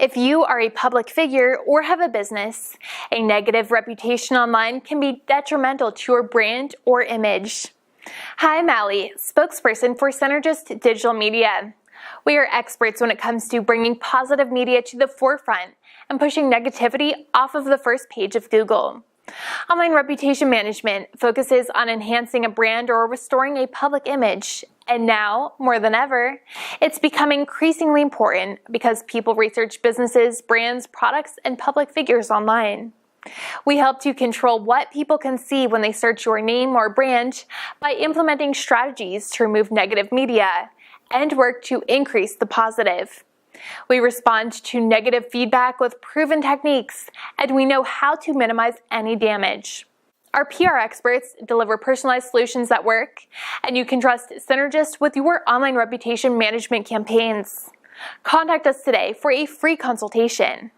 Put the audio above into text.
If you are a public figure or have a business, a negative reputation online can be detrimental to your brand or image. Hi, I'm Allie, spokesperson for Synergist Digital Media. We are experts when it comes to bringing positive media to the forefront and pushing negativity off of the first page of Google. Online reputation management focuses on enhancing a brand or restoring a public image. And now, more than ever, it's becoming increasingly important because people research businesses, brands, products, and public figures online. We help to control what people can see when they search your name or brand by implementing strategies to remove negative media and work to increase the positive. We respond to negative feedback with proven techniques, and we know how to minimize any damage. Our PR experts deliver personalized solutions that work, and you can trust Synergist with your online reputation management campaigns. Contact us today for a free consultation.